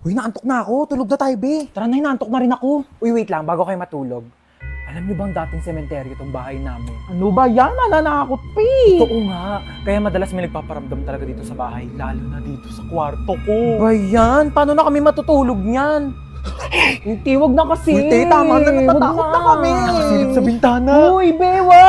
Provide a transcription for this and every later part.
Uy, naantok na ako. Tulog na tayo, be. Tara na, naantok na rin ako. Uy, wait lang, bago kayo matulog. Alam niyo bang dating sementeryo itong bahay namin? Ano ba yan? Nananakot, pe. Totoo nga. Kaya madalas may nagpaparamdam talaga dito sa bahay, lalo na dito sa kwarto ko. Ba yan? Paano na kami matutulog niyan? Hindi, wag na kasi. Uy, tama na, natatakot na kami. Nakasilip sa bintana. Uy, bewa!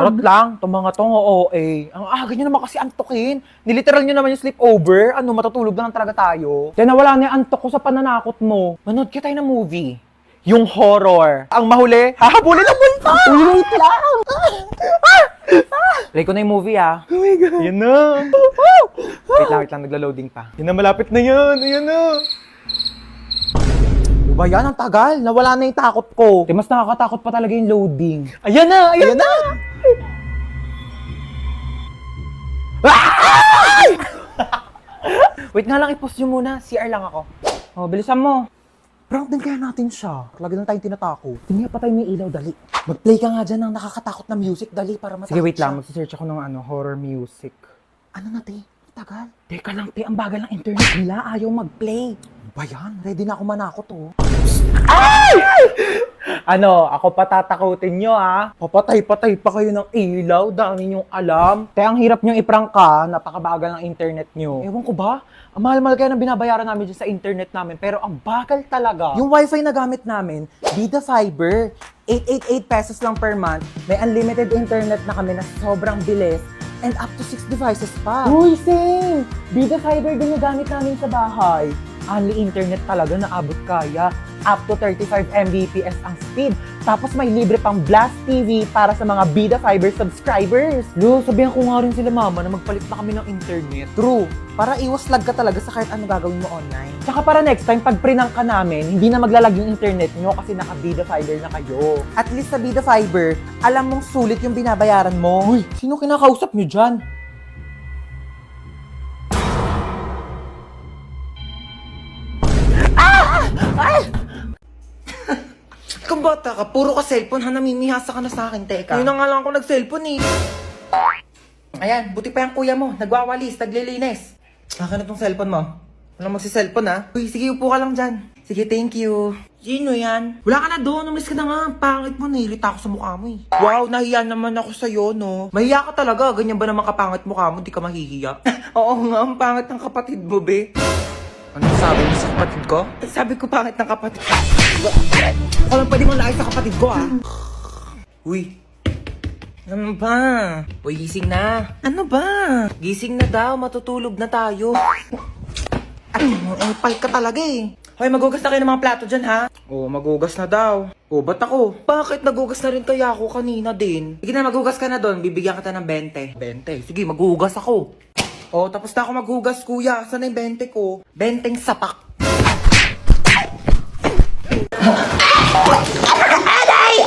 Charot lang, itong mga tong OA. Ang aga nyo naman kasi antokin. Niliteral nyo naman yung sleepover. Ano, matutulog na lang talaga tayo. Kaya nawala na yung antok ko sa pananakot mo. Manood ka tayo ng movie. Yung horror. Ang mahuli, hahabulin ang multo! Uy, wait lang! Play ko na yung movie, ah. Oh my God. Yan na. Wait lang, nagla-loading pa. Yan na, malapit na yan. Ayan na. Ba yan? Ang tagal. Nawala na yung takot ko. Mas nakakatakot pa talaga yung loading. Ayan na! Ayan na! Wait nga lang, i-pause nyo muna. CR lang ako. Oh, bilisan mo. Prank din kaya natin siya. Lagi lang tayong tinatakot. Tingnan pa tayo may ilaw, dali. Mag-play ka nga dyan ng nakakatakot na music, dali, para matakot. Sige, wait lang. Mag-search ako ng horror music. Ano na, te? Tagal. Teka lang, te. Ang bagal ng internet nila. Ayaw mag-play. Ba yan? Ready na ako manakot, oh. Ay! Ano, ako patatakutin nyo, ah. Papatay-patay pa kayo ng ilaw. Dami nyong alam. Te, ang hirap nyong iprank ka. Napakabagal ng internet nyo. Ewan ko ba? Ang mahal-mahal kaya ng binabayaran namin dyan sa internet namin. Pero ang bagal talaga. Yung wifi na gamit namin, Vida Fiber. 888 pesos lang per month. May unlimited internet na kami na sobrang bilis. And up to 6 devices pa. Uy, same! Vida Fiber din yung gamit namin sa bahay. Only internet talaga na abot kaya. Up to 35 Mbps ang speed. Tapos may libre pang Blast TV para sa mga Vida Fiber subscribers. Lo, sabihan ko nga rin sila mama na magpalit na kami ng internet. True. Para iwas lag ka talaga sa kahit ano gagawin mo online. Tsaka para next time, pag prinang ka namin, hindi na maglalag yung internet nyo kasi naka Vida Fiber na kayo. At least sa Vida Fiber, alam mong sulit yung binabayaran mo. Uy, sino kinakausap nyo dyan? Kung bata ka, puro ka cellphone, ha, namimihasa ka na sa akin, teka. Yun na nga lang ako nag-cellphone, eh. Ayan, buti pa yung kuya mo, nagwawalis, naglilinis. Akin na tong cellphone mo. Walang magsi-cellphone, ha? Uy, sige, upo ka lang dyan. Sige, thank you. Sino yan? Wala ka na doon, umalis ka na nga. Pangit mo, nahilita ako sa mukha mo, eh. Wow, nahiya naman ako sa'yo, no? Mahiya ka talaga, ganyan ba naman kapangit mukha mo, di ka mahihiya? Oo nga, ang pangit ng kapatid mo, be. Ano sabi mo sa kapatid ko? Sabi ko pangit ng kapatid ko. Ako lang pwede mong laay sa kapatid ko, ah. Uy. Ano ba? Uy, gising na. Ano ba? Gising na daw, matutulog na tayo. Ay, pal ka talaga, eh. Hoy, magugas na kayo ng mga plato dyan, ha? Oo, magugas na daw. Oo, ba't ako? Bakit nagugas na rin kaya ako kanina din? Sige na, magugas ka na doon. Bibigyan kita ng 20. 20? Sige, magugas ako. Oh, tapos na ako maghugas, kuya. Saan na yung 20 ko? 20 sapak.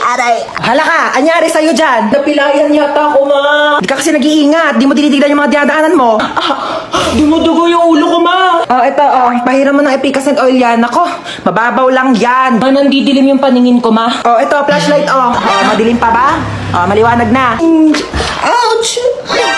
Aray! Hala ka! Anyari sa'yo dyan? Napilayan yata ako, ma! Di ka kasi nag-iingat. Di mo tinitignan yung mga dinadaanan mo. Dumudugo yung ulo ko, ma! Oh, ito, oh. Pahiram mo ng Epicacent oil yan. Ako, mababaw lang yan. Nandidilim yung paningin ko, ma. Oh, ito, flashlight, oh. Oh, madilim pa ba? Oh, maliwanag na. Ouch!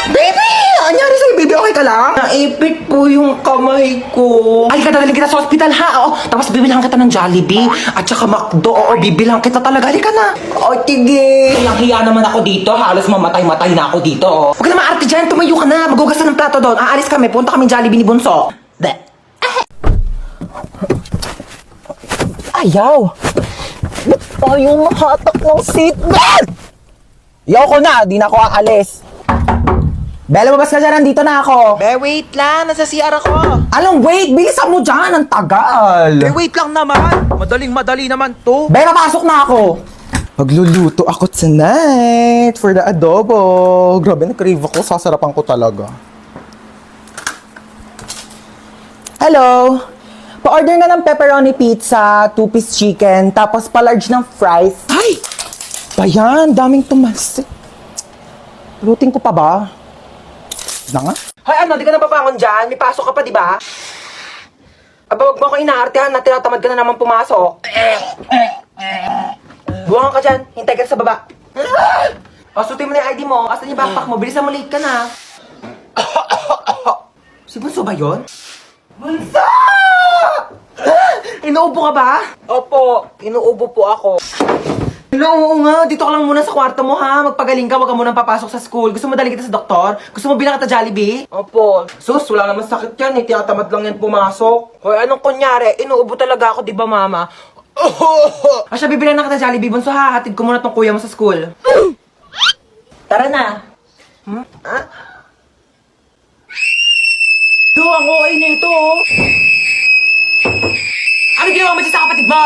Baby! Anyari sa'yo, baby? Okay ka lang? Naipit po yung kamay ko. Ay, dadalhin kita sa hospital, ha? Oo. Tapos bibilang kita ng Jollibee. At saka McDo. Oo, bibilang kita talaga. Halika na. O, tige. Hiya naman ako dito. Halos mamatay-matay na ako dito. Oh. Huwag ka na maarte dyan. Tumayo ka na. Magugas na ng plato doon. Aalis kami. Punta kami Jollibee ni Bunso. Ayaw. Ba't tayo mahatak ng seatbelt? Yaw ko na. Di na ako aalis. Bella, mabas ka dyan. Nandito na ako. Be, wait lang. Nasa CR ako. Anong wait? Bilisan mo dyan. Ang tagal. Be, wait lang naman. Madaling-madali naman to. Be, napasok na ako. Magluluto ako tonight for the adobo. Grabe, na-crave ako. Sasarapan ko talaga. Hello. Pa-order nga ng pepperoni pizza, 2-piece chicken, tapos pa-large ng fries. Ay! Bayan, daming tumas. Luting ko pa ba? Na nga? Hay, ano? Di ka na babangon dyan? May pasok ka pa, di ba? Aba, wag mo ako inaartehan na tinatamad ka na naman pumasok. Buwangan ka dyan. Hintay ka sa baba. Pasutin mo na yung ID mo. Asan yung backpack mo? Bilisan mo, late ka na. Si Bunso ba yun? Bunso! Inuubo ka ba? Opo, inuubo po ako. Oo nga, dito ka lang muna sa kwarto mo ha. Magpagaling ka, wag ka munang papasok sa school. Gusto mo daling kita sa doktor? Gusto mo bilang kita Jollibee? Opo. Sus, wala naman sakit yan. Tinatamad lang yan pumasok. Hoy, anong kunyari? Inuubo talaga ako, di ba mama? Asya, bibilang na kita Jollibee. Bunso ha, hatid ko muna tong kuya mo sa school. Tara na. Yo, ang OA na ito oh. Ano ginawa mo dyan sa kapatid mo?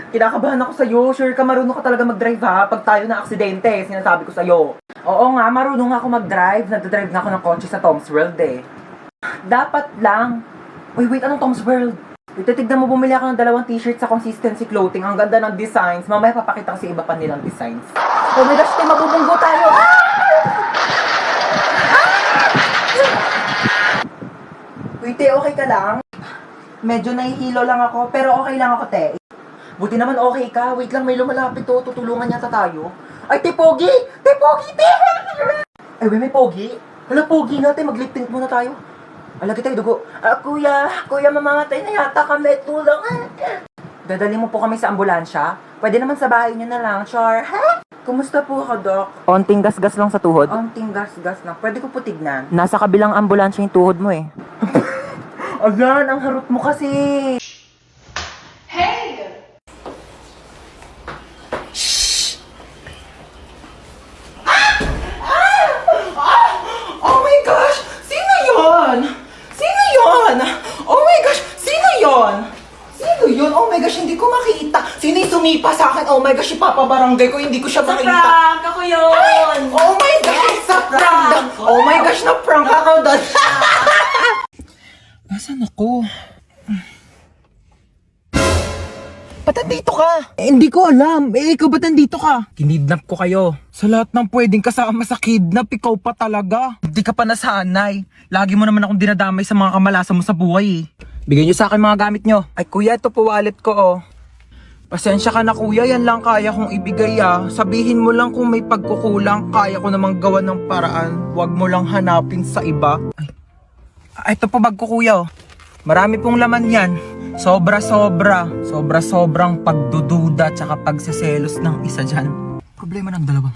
Kinakabahan ako sa'yo. Sure ka, marunong ka talaga mag-drive ha? Pag tayo na aksidente, sinasabi ko sa'yo. Oo nga, marunong nga ako mag-drive. Nagdadrive nga ako ng kotse sa Tom's World eh. Dapat lang. Uy, wait, anong Tom's World? Titignan mo, bumili ako ng 2 t-shirt sa Consistency Clothing. Ang ganda ng designs. Mamaya papakita ko sa iba pa nilang designs. Oh my gosh, tayo mabubunggo tayo. Wait, te, okay ka lang? Medyo nahihilo lang ako, pero okay lang ako, te. Buti naman okay ka. Wait lang, may lumalapit to. Tutulungan yata tayo. Ay, te, Pogi! Te, Pogi, te! Ay, may Pogi? Hala, Pogi nga, te. Mag-lip tint muna tayo. Alagi tayo, dugo. Kuya, mamamatay na yata kami. Tulong. Dadali mo po kami sa ambulansya? Pwede naman sa bahay niyo na lang, Char. Ha? Kumusta po ako, Doc? Onting gas-gas lang sa tuhod? Onting gas-gas lang. Pwede ko po tignan? Nasa kabilang ambulansya yung tuhod mo eh. Ayan, ang harot mo kasi. Hey! Oh my gosh! Sino yon? Sino yon? Oh my gosh! Sino yon? Sino yon? Oh my gosh, hindi ko makita. Sino yung sumipa sa akin? Oh my gosh, ipapabarangay ko, hindi ko siya Sa makita. prank! Ako yun! Oh my gosh, sa prank! Oh my gosh, na-prank ako doon. Nasaan ako? Ba't nandito ka? Hindi ko alam. Ikaw ba't nandito ka? Kinidnap ko kayo. Sa lahat ng pwedeng kasama sa kidnap, ikaw pa talaga. Hindi ka pa nasanay. Lagi mo naman akong dinadamay sa mga kamalasan mo sa buhay eh. Bigyan niyo sa akin mga gamit niyo. Ay kuya, ito po wallet ko oh. Pasensya ka na kuya, yan lang kaya kong ibigay ah. Sabihin mo lang kung may pagkukulang, kaya ko namang gawa ng paraan. Huwag mo lang hanapin sa iba. Ay, ito po bag ko kuya oh. Marami pong laman yan. Sobrang pagdududa tsaka pagseselos ng isa dyan. Problema ng dalawa.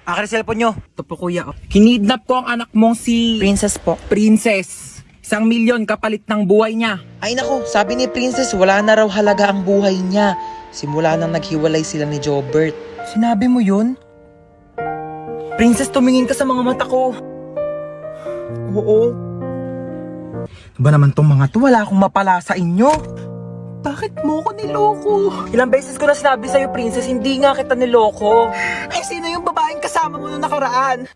Akin ang cellphone nyo. Ito po kuya. Kinidnap ko ang anak mong si... Princess po. Princess. 1,000,000 kapalit ng buhay niya. Ay nako, sabi ni Princess wala na raw halaga ang buhay niya. Simula nang naghiwalay sila ni Jobert. Sinabi mo yun? Princess, tumingin ka sa mga mata ko. Oo. Ba naman tong mga to, wala akong mapala sa inyo. Bakit mo ko niloko? Ilang beses ko na sinabi sa'yo, Princess, hindi nga kita niloko. Ay, sino yung babaeng kasama mo nung nakaraan?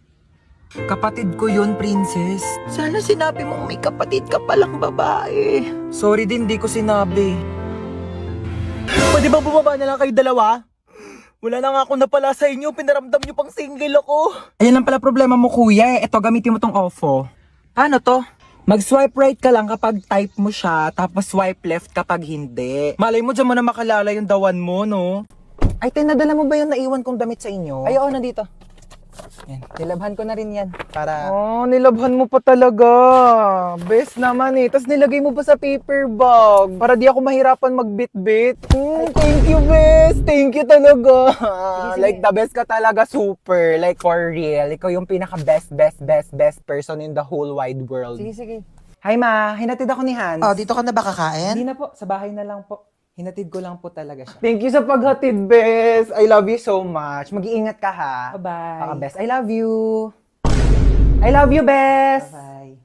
Kapatid ko yun, Princess. Sana sinabi mong may kapatid ka palang babae. Sorry din, di ko sinabi. Pwede ba bumaba na lang kayo dalawa? Wala na nga ako napala sa inyo, pinaramdam nyo pang single ako. Ayan lang pala problema mo, kuya. Eto, gamitin mo tong OFO. Paano to? Mag-swipe right ka lang kapag type mo siya, tapos swipe left kapag hindi. Malay mo, dyan mo na makalala yung dawan mo, no? Ay, tinadala mo ba yung naiwan kong damit sa inyo? Ay oo, nandito. Yan, nilabhan ko na rin yan para... Oh, nilabhan mo pa talaga. Best naman eh. Tapos nilagay mo pa sa paper bag para di ako mahirapan magbit-bit. Thank you, best. Thank you talaga. Sige. Like the best ka talaga, super. Like for real. Ikaw yung pinaka-best person in the whole wide world. Sige. Hi ma, hinatid ako ni Hans. Oh, dito ka na ba kakain? Hindi na po, sa bahay na lang po. Hinatid ko lang po talaga siya. Thank you sa paghatid, Bes. I love you so much. Mag-iingat ka ha. Bye-bye. Baka, Bes. I love you. I love you, Bes. Bye.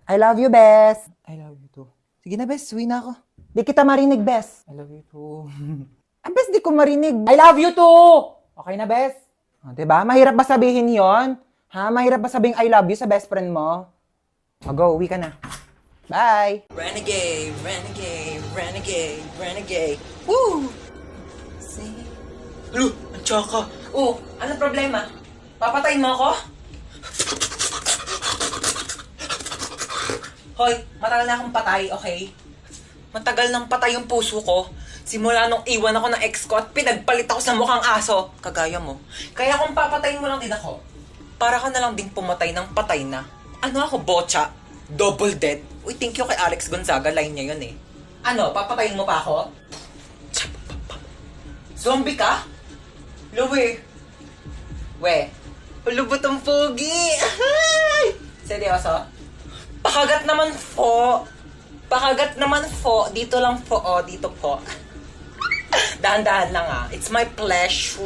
I love you, Bes. I love you too. Sige na, Bes. Uwi na ako. Di kita marinig, Bes. I love you too. Bes, di ko marinig. I love you too. Okay na, Bes? Diba? Mahirap ba sabihin yon? Ha? Mahirap ba sabihin I love you sa best friend mo? Go, uwi ka na. Bye! Renegade. Woo! See? Lu, ang tsaka. Oh, ano problema? Papatayin mo ako? Hoy, matagal na akong patay, okay? Matagal nang patay yung puso ko. Simula nung iwan ako ng ex ko at pinagpalit ako sa mukhang aso. Kagaya mo. Kaya kung papatayin mo lang din ako, para ka na lang din pumatay ng patay na. Ano ako, botcha? Double dead? Uy, thank you kay Alex Gonzaga. Line niya yun eh. Ano, papatayin mo pa ako? Zombie ka? Luwi. We. Ulubot ang pogi. Seryoso? Pakagat naman po. Pakagat naman po. Dito lang po. O, dito po. Dahan-dahan lang ah. It's my pleasure.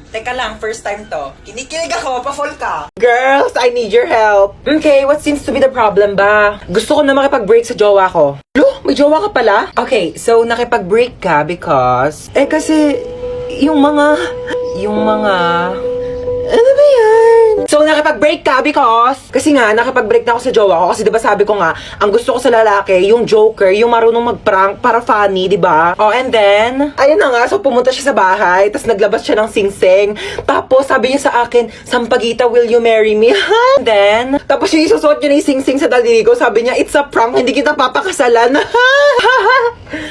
Teka lang, first time to. Kinikilig ako, pa-fall ka. Girls, I need your help. Okay, what seems to be the problem ba? Gusto ko na makipag-break sa jowa ko. Lo, may jowa ka pala? Okay, so nakipag-break ka because... kasi, yung mga... Ano ba yan? So, nakipag-break ka because... Kasi nga, nakipag-break na ako sa jowa ko. Kasi diba sabi ko nga, ang gusto ko sa lalaki, yung joker, yung marunong mag-prank para funny, diba? Oh, and then, ayun na nga, so pumunta siya sa bahay, tapos naglabas siya ng sing-sing. Tapos, sabi niya sa akin, Sampaguita, will you marry me? And then, tapos yung isusuot niya na yung sing-sing sa daliri ko, sabi niya, it's a prank, hindi kita papakasalan.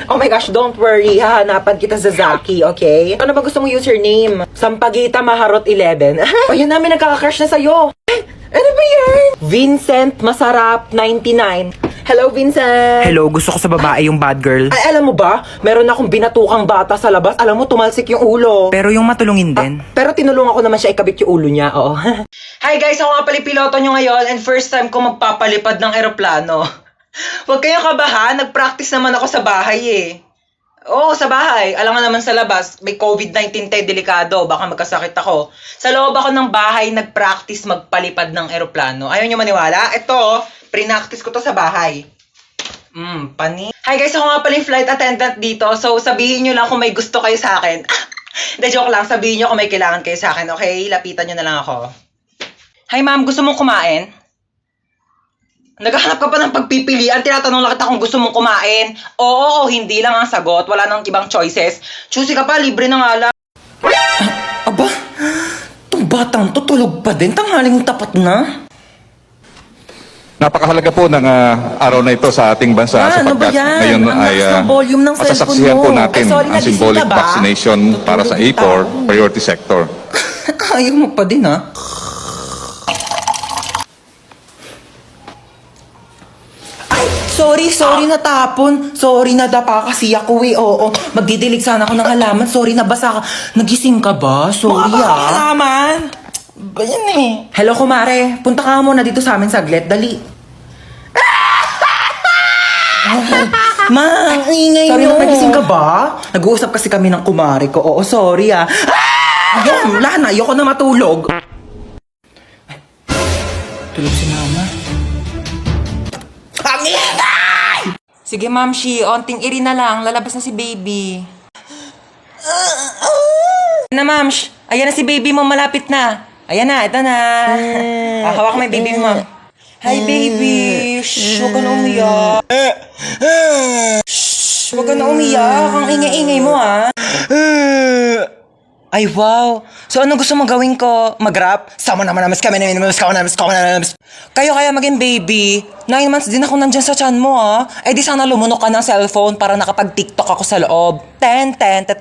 Oh my gosh, don't worry, hahanapan kita sa Zaki, okay? Ano ba gusto mong username? Sampaguita Maharot 11. O yan namin nagkaka-crush na sa'yo. Ano ba yan? Vincent Masarap 99. Hello, Vincent. Hello, gusto ko sa babae yung bad girl. Ay, alam mo ba? Meron akong binatukang bata sa labas. Alam mo, tumalsik yung ulo. Pero yung matulungin din. Pero tinulungan ko naman siya ikabit yung ulo niya, oo. Hi guys, ako nga pala yung piloto nyo ngayon and first time ko magpapalipad ng eroplano. Huwag kayong kabahan, nag-practice naman ako sa bahay eh. Oo, sa bahay. Alam nga naman sa labas, may COVID-19 tayo, delikado. Baka magkasakit ako. Sa loob ako ng bahay, nag-practice magpalipad ng eroplano. Ayaw nyo maniwala? Ito, pre-practice ko to sa bahay. Pani. Hi guys, ako nga pala yung flight attendant dito. So, sabihin nyo lang kung may gusto kayo sa akin. Hindi, joke lang. Sabihin nyo kung may kailangan kayo sa akin, okay? Lapitan nyo na lang ako. Hi ma'am, gusto mong kumain? Naghahanap ka pa ng pagpipilian, tinatanong lang kita kung gusto mong kumain. Oo, o hindi lang ang sagot, wala nang ibang choices. Choosy ka pa, libre na nga lang. Aba, itong batang to tulog pa din, tanghaling tapat na. Napakahalaga po ng araw na ito sa ating bansa Ano ba sapagkat yan? ngayon Ang ay lakas ng volume ng cellphone masasaksihan mo. po natin Sorry, ang nagising symbolic ka ba? vaccination para sa A4 priority sector. Ayaw mo pa din ha? Sorry, natapon. Sorry, nadapa kasi ako eh, oo. Magdidilig sana ako ng halaman. Sorry, nabasa ka. Nagising ka ba? Sorry halaman? Ba yan eh? Hello, kumare. Punta ka muna dito sa amin saglit. Dali. Ma, ang ingay sorry, nyo. Sorry, nagising ka ba? Nag-uusap kasi kami ng kumare ko. Oo, sorry ah. Yan, wala na. Ayoko na matulog. Tulog si mama. Sige, Ma'am Shi, onting iri na lang. Lalabas na si baby. Na, Ma'am Shi. Ayan na si baby mo, malapit na. Ayan na, ito na. Hawak mo yung baby mo. Hi, baby. Shh, huwag ka na umiyak. Shh, huwag ka na umiyak. Ang ingay-ingay mo, ha? Ay, wow. So, ano gusto mong gawin ko? Mag-rap? Sama naman namas kami namin. Kayo kaya maging baby. 9 months din ako nandyan sa tiyan mo, ah. Eh, di sana lumunok ka ng cellphone para nakapag-TikTok ako sa loob. 10, 10, 10.